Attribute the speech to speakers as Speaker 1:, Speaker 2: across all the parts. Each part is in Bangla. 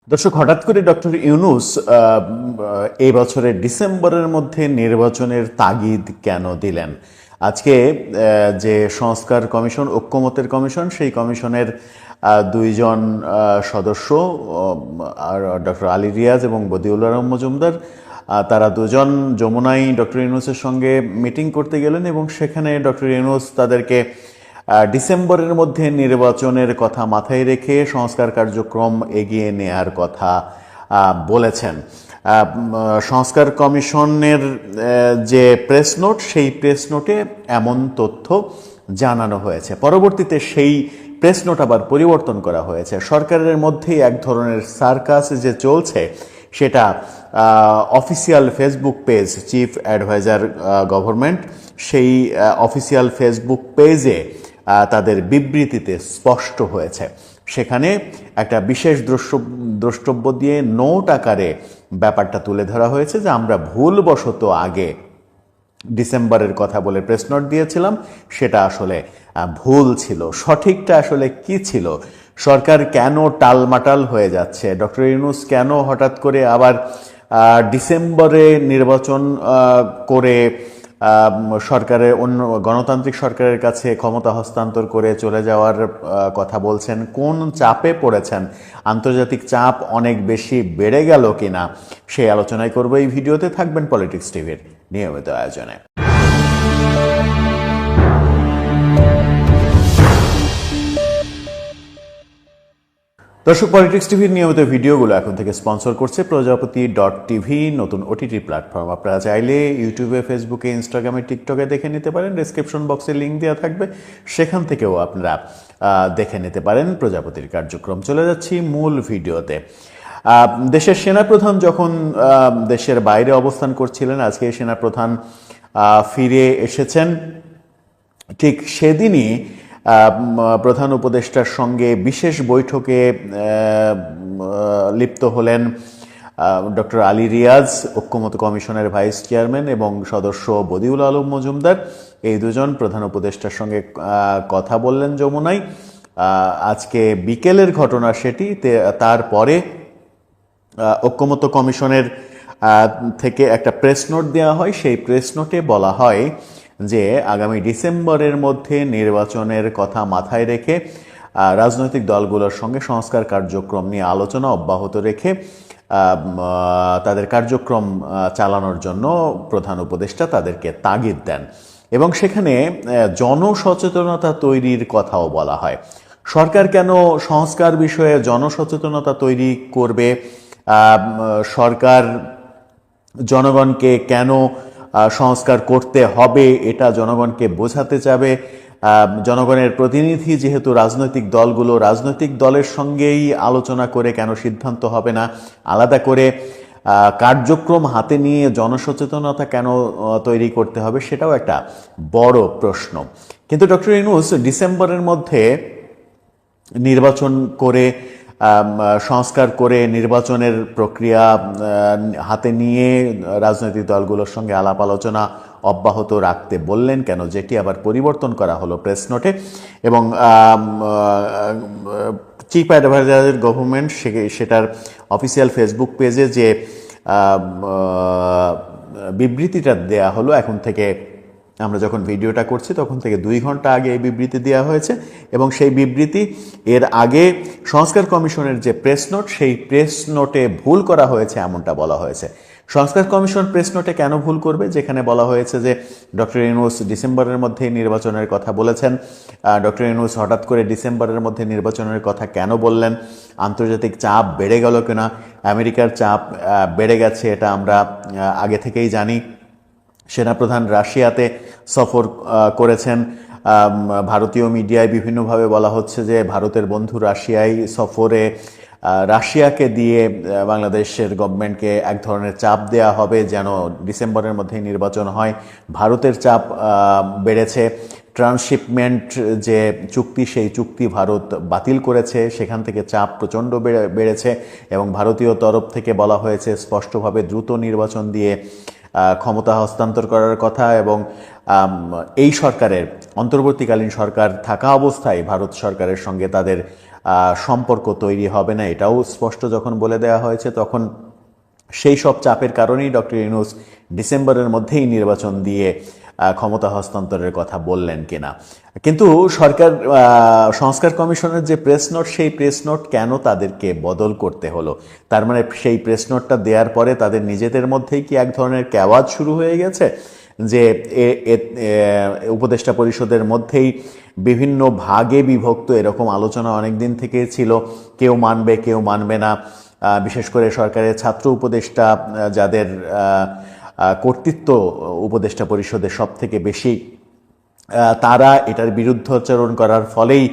Speaker 1: দর্শক, হঠাৎ করে ডক্টর ইউনূস এই বছরের ডিসেম্বরের মধ্যে নির্বাচনের তাগিদ কেন দিলেন? আজকে যে সংস্কার কমিশন, ঐক্যমতের কমিশন, সেই কমিশনের দুইজন সদস্য আর ডক্টর আলী রিয়াজ এবং বদিউল আলম মজুমদার, তারা দুজন যমুনায় ডক্টর ইউনূসের সঙ্গে মিটিং করতে গেলেন এবং সেখানে ডক্টর ইউনূস তাদেরকে ডিসেম্বরের মধ্যে নির্বাচনের কথা মাথায় রেখে সংস্কার কার্যক্রম এগিয়ে নেয়ার কথা বলেছেন। সংস্কার কমিশনের যে প্রেস নোট, সেই প্রেস নোটে এমন তথ্য জানানো হয়েছে। পরবর্তীতে সেই প্রেস নোট আবার পরিবর্তন করা হয়েছে। সরকারের মধ্যেই এক ধরনের সার্কাস যে চলছে, সেটা official Facebook page, chief adviser government, সেই অফিসিয়াল ফেসবুক পেজে তাদের বিবৃতিতে স্পষ্ট হয়েছে। সেখানে একটা বিশেষ দ্রষ্টব্য দিয়ে নোট আকারে ব্যাপারটা তুলে ধরা হয়েছে যে আমরা ভুলবশত আগে ডিসেম্বরের কথা বলে প্রেস নোট দিয়েছিলাম, সেটা আসলে ভুল ছিল। সঠিকটা আসলে কি ছিল? সরকার কেন টালমাটাল হয়ে যাচ্ছে? ডক্টর ইউনূস কেন হঠাৎ করে আবার ডিসেম্বরে নির্বাচন করে সরকারের অন্য গণতান্ত্রিক সরকারের কাছে ক্ষমতা হস্তান্তর করে চলে যাওয়ার কথা বলছেন? কোন চাপে পড়েছেন? আন্তর্জাতিক চাপ অনেক বেশি বেড়ে গেল কিনা, সেই আলোচনায় করব এই ভিডিওতে। থাকবেন পলিটিক্স টিভির নিয়মিত আয়োজনে। দর্শক, পলিটিক্স টিভির নিয়মিত ভিডিওগুলো এখন থেকে স্পন্সর করছে প্রজাপতি.tv, নতুন ওটিটি প্ল্যাটফর্ম। আপনারা চাইলে ইউটিউবে, ফেসবুকে, ইনস্টাগ্রামে, টিকটকে দেখে নিতে পারেন। ডেসক্রিপশন বক্সে লিঙ্ক দেওয়া থাকবে, সেখান থেকেও আপনারা দেখে নিতে পারেন প্রজাপতির কার্যক্রম। চলে যাচ্ছি মূল ভিডিওতে। দেশের সেনাপ্রধান যখন দেশের বাইরে অবস্থান করছিলেন, আজকে সেনাপ্রধান ফিরে এসেছেন। ঠিক সেদিনই প্রধান উপদেষ্টার সঙ্গে বিশেষ বৈঠকে লিপ্ত হলেন ডক্টর আলী রিয়াজ, ঐক্যমত কমিশনের ভাইস চেয়ারম্যান, এবং সদস্য বদিউল আলম মজুমদার। এই দুজন প্রধান উপদেষ্টার সঙ্গে কথা বললেন যমুনায়। আজকে বিকেলের ঘটনা সেটি। তারপরে ঐক্যমত কমিশনের থেকে একটা প্রেস নোট দেওয়া হয়। সেই প্রেস নোটে বলা হয় যে আগামী ডিসেম্বরের মধ্যে নির্বাচনের কথা মাথায় রেখে রাজনৈতিক দলগুলোর সঙ্গে সংস্কার কার্যক্রম নিয়ে আলোচনা অব্যাহত রেখে তাদের কার্যক্রম চালানোর জন্য প্রধান উপদেষ্টা তাদেরকে তাগিদ দেন এবং সেখানে জনসচেতনতা তৈরির কথাও বলা হয়। সরকার কেন সংস্কার বিষয়ে জনসচেতনতা তৈরি করবে? সরকার জনগণকে কেন সংস্কার করতে হবে এটা জনগণকে বোঝাতে চাবে? জনগণের প্রতিনিধি যেহেতু রাজনৈতিক দলগুলো, রাজনৈতিক দলের সঙ্গেই আলোচনা করে কেন সিদ্ধান্ত হবে না? আলাদা করে কার্যক্রম হাতে নিয়ে জনসচেতনতা কেন তৈরি করতে হবে? সেটাও একটা বড় প্রশ্ন। কিন্তু ডক্টর ইউনূস ডিসেম্বরের মধ্যে নির্বাচন করে, সংস্কার করে, নির্বাচনের প্রক্রিয়া হাতে নিয়ে রাজনৈতিক দলগুলোর সঙ্গে আলাপ আলোচনা অব্যাহত রাখতে বললেন কেন, যেটি আবার পরিবর্তন করা হলো প্রেস নোটে। এবং চিফ অ্যাডভাইজার গভর্নমেন্ট সেটার অফিসিয়াল ফেসবুক পেজে যে বিবৃতিটা দেয়া হলো, এখন থেকে আমরা যখন ভিডিওটা করছি তখন থেকে 2 ঘন্টা আগে এই বিবৃতি দেওয়া হয়েছে। এবং সেই বিবৃতি, এর আগে সংস্কার কমিশনের যে প্রেস নোট, সেই প্রেস নোটে ভুল করা হয়েছে এমনটা বলা হয়েছে। সংস্কার কমিশন প্রেস নোটে কেন ভুল করবে, যেখানে বলা হয়েছে যে ডক্টর ইউনূস ডিসেম্বরের মধ্যে নির্বাচনের কথা বলেছেন? ডক্টর ইউনূস হঠাৎ করে ডিসেম্বরের মধ্যে নির্বাচনের কথা কেন বললেন? আন্তর্জাতিক চাপ বেড়ে গেল কিনা? আমেরিকার চাপ বেড়ে গেছে, এটা আমরা আগে থেকেই জানি। সেনাপ্রধান রাশিয়াতে সফর করেছেন। ভারতীয় মিডিয়ায় বিভিন্নভাবে বলা হচ্ছে যে ভারতের বন্ধু রাশিয়ায় সফরে রাশিয়াকে দিয়ে বাংলাদেশের গভর্নমেন্টকে এক ধরনের চাপ দেয়া হবে যেন ডিসেম্বরের মধ্যেই নির্বাচন হয়। ভারতের চাপ বেড়েছে। ট্রান্সশিপমেন্ট যে চুক্তি, সেই চুক্তি ভারত বাতিল করেছে, সেখান থেকে চাপ প্রচণ্ড বেড়েছে এবং ভারতীয় তরফ থেকে বলা হয়েছে স্পষ্টভাবে দ্রুত নির্বাচন দিয়ে ক্ষমতা হস্তান্তর করার কথা। এবং এই সরকারের, অন্তর্বর্তীকালীন সরকার থাকা অবস্থায় ভারত সরকারের সঙ্গে তাদের সম্পর্ক তৈরি হবে না, এটাও স্পষ্ট যখন বলে দেওয়া হয়েছে, তখন সেই সব চাপের কারণেই ডক্টর ইউনূস ডিসেম্বরের মধ্যেই নির্বাচন দিয়ে ক্ষমতা হস্তান্তরের কথা বললেন কিনা। কিন্তু সরকার সংস্কার কমিশনের যে প্রেস নোট, সেই প্রেস নোট কেন তাদেরকে বদল করতে হলো? তার মানে সেই প্রেস নোটটা দেওয়ার পরে তাদের নিজেদের মধ্যেই কি এক ধরনের ক্যাওয়াজ শুরু হয়ে গেছে, যে উপদেষ্টা পরিষদের মধ্যেই বিভিন্ন ভাগে বিভক্ত এরকম আলোচনা অনেক দিন থেকে ছিল, কেউ মানবে কেউ মানবে না। বিশেষ করে সরকারের ছাত্র উপদেষ্টা, যাদের কর্তৃত্ব উপদেষ্টা পরিষদের সব থেকে বেশি, তারা এটার বিরুদ্ধাচরণ করার ফলেই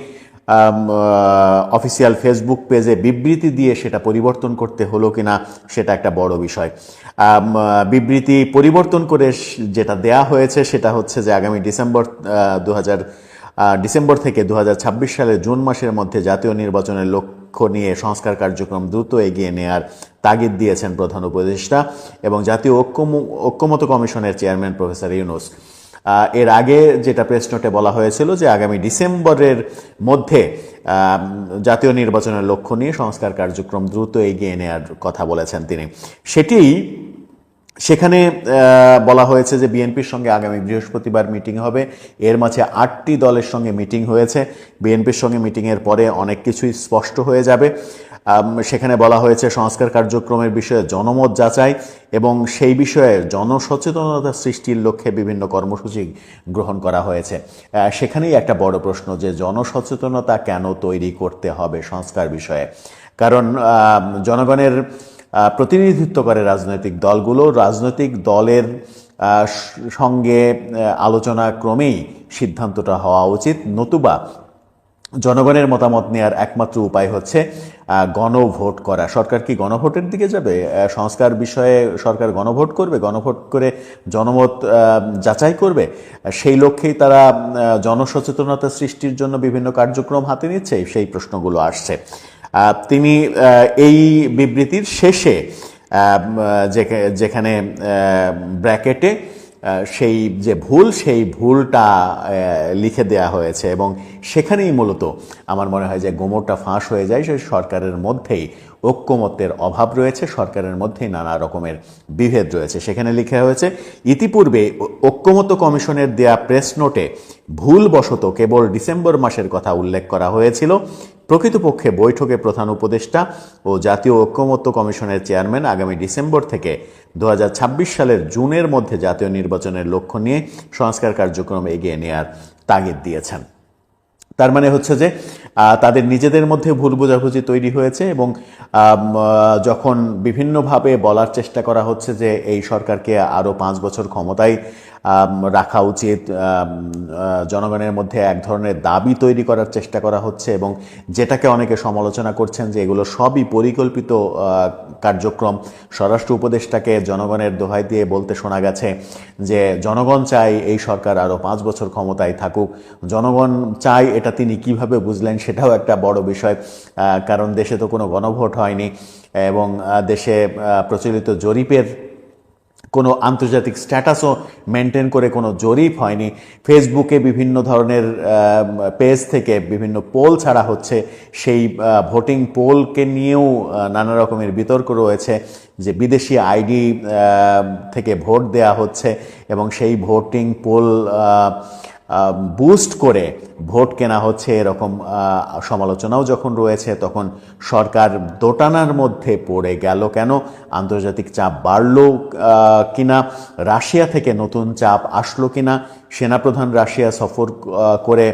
Speaker 1: অফিসিয়াল ফেসবুক পেজে বিবৃতি দিয়ে সেটা পরিবর্তন করতে হলো কিনা, সেটা একটা বড় বিষয়। বিবৃতি পরিবর্তন করে যেটা দেয়া হয়েছে সেটা হচ্ছে যে আগামী ডিসেম্বর থেকে 2026 সালের জুন মাসের মধ্যে জাতীয় নির্বাচনের লক্ষ্য নিয়ে সংস্কার কার্যক্রম দ্রুত এগিয়ে নেয়ার তাগিদ দিয়েছেন প্রধান উপদেষ্টা এবং জাতীয় ঐক্যমত্য কমিশনের চেয়ারম্যান প্রফেসর ইউনূস। এর আগে যেটা প্রেস নোটে বলা হয়েছিল যে আগামী ডিসেম্বরের মধ্যে জাতীয় নির্বাচনের লক্ষ্য নিয়ে সংস্কার কার্যক্রম দ্রুত এগিয়ে নেয়ার কথা বলেছেন তিনি। সেখানে বলা হয়েছে যে বিএনপির সঙ্গে আগামী বৃহস্পতিবার মিটিং হবে। এর মাঝে 8টি দলের সঙ্গে মিটিং হয়েছে। বিএনপির সঙ্গে মিটিংয়ের পরে অনেক কিছুই স্পষ্ট হয়ে যাবে। সেখানে বলা হয়েছে সংস্কার কার্যক্রমের বিষয়ে জনমত যাচাই এবং সেই বিষয়ে জনসচেতনতা সৃষ্টির লক্ষ্যে বিভিন্ন কর্মসূচি গ্রহণ করা হয়েছে। সেখানেই একটা বড় প্রশ্ন যে জনসচেতনতা কেন তৈরি করতে হবে সংস্কার বিষয়ে। কারণ জনগণের প্রতিনিধিত্ব করে রাজনৈতিক দলগুলো, রাজনৈতিক দলের সঙ্গে আলোচনা ক্রমেই সিদ্ধান্তটা হওয়া উচিত, নতুবা জনগণের মতামত নেওয়ার একমাত্র উপায় হচ্ছে গণভোট করা। সরকার কি গণভোটের দিকে যাবে? সংস্কার বিষয়ে সরকার গণভোট করবে, গণভোট করে জনমত যাচাই করবে। সেই লক্ষ্যেই তারা জনসচেতনতা সৃষ্টির জন্য বিভিন্ন কার্যক্রম হাতে নিচ্ছে। সেই প্রশ্নগুলো আসছে। তিনি এই বিবৃতির শেষে যেখানে ব্র্যাকেটে সেই যে ভুল, সেই ভুলটা লিখে দেয়া হয়েছে এবং সেখানেই মূলত আমার মনে হয় যে গোমরটা ফাঁস হয়ে যায়। সেই সরকারের মধ্যেই ঐক্যমত্যের অভাব রয়েছে, সরকারের মধ্যেই নানা রকমের বিভেদ রয়েছে। সেখানে লিখা হয়েছে, ইতিপূর্বে ঐক্যমত্য কমিশনের দেয়া প্রেস নোটে ভুলবশত কেবল ডিসেম্বর মাসের কথা উল্লেখ করা হয়েছিল। প্রকৃতপক্ষে বৈঠকে প্রধান উপদেষ্টা ও জাতীয় ঐক্যমত্য কমিশনের চেয়ারম্যান আগামী ডিসেম্বর থেকে 2026 সালের জুনের মধ্যে জাতীয় নির্বাচনের লক্ষ্য নিয়ে সংস্কার কার্যক্রম এগিয়ে নেওয়ার তাগিদ দিয়েছেন। তার মানে হচ্ছে যে তাদের নিজেদের মধ্যে ভুল বোঝাবুঝি তৈরি হয়েছে এবং যখন বিভিন্নভাবে বলার চেষ্টা করা হচ্ছে যে এই সরকারকে আরও 5 বছর ক্ষমতায় রাখা উচিত, জনগণের মধ্যে এক ধরনের দাবি তৈরি করার চেষ্টা করা হচ্ছে এবং যেটাকে অনেকে সমালোচনা করছেন যে এগুলো সবই পরিকল্পিত কার্যক্রম। স্বরাষ্ট্র উপদেষ্টাকে জনগণের দোহাই দিয়ে বলতে শোনা গেছে যে জনগণ চায় এই সরকার আরও 5 বছর ক্ষমতায় থাকুক। জনগণ চায় এটা তিনি কিভাবে বুঝলেন সেটাও একটা বড় বিষয়, কারণ দেশে তো কোনো গণভোট হয়নি এবং দেশে প্রচলিত জরিপের কোনো আন্তর্জাতিক স্ট্যাটাসও মেনটেন করে কোনো জরিপ হয়নি। ফেসবুকে বিভিন্ন ধরনের পেজ থেকে বিভিন্ন পোল ছাড়া হচ্ছে, সেই ভোটিং পোলকে নিয়েও নানা রকমের বিতর্ক রয়েছে যে বিদেশি আইডি থেকে ভোট দেয়া হচ্ছে এবং সেই ভোটিং পোল বুস্ট করে ভোট কেনা হচ্ছে, এরকম সমালোচনাও যখন রয়েছে তখন সরকার দোটানার মধ্যে পড়ে গেল কেন? আন্তর্জাতিক চাপ বাড়লো কিনা, রাশিয়া থেকে নতুন চাপ আসলো কিনা, সেনাপ্রধান রাশিয়া সফর করে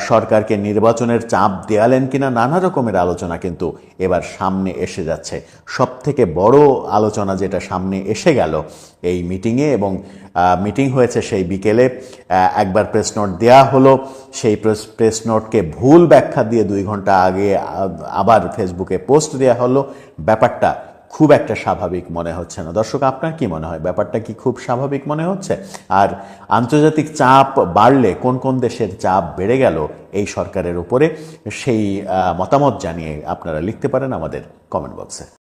Speaker 1: সরকারকে নির্বাচনের চাপ দেয়ালেন কিনা, নানা রকমের আলোচনা কিন্তু এবার সামনে এসে যাচ্ছে। সবথেকে বড় আলোচনা যেটা সামনে এসে গেল এই মিটিংয়ে, এবং মিটিং হয়েছে সেই বিকেলে, একবার প্রেস নোট দেয়া হলো, সেই প্রেস নোটকে ভুল ব্যাখ্যা দিয়ে 2 ঘন্টা আগে আবার ফেসবুকে পোস্ট দেয়া হলো। ব্যাপারটা খুব একটা স্বাভাবিক মনে হচ্ছে না। দর্শক, আপনার কি মনে হয়? ব্যাপারটা কি খুব স্বাভাবিক মনে হচ্ছে? আর আন্তর্জাতিক চাপ বাড়লে কোন কোন দেশের চাপ বেড়ে গেল এই সরকারের উপরে, সেই মতামত জানিয়ে আপনারা লিখতে পারেন আমাদের কমেন্ট বক্সে।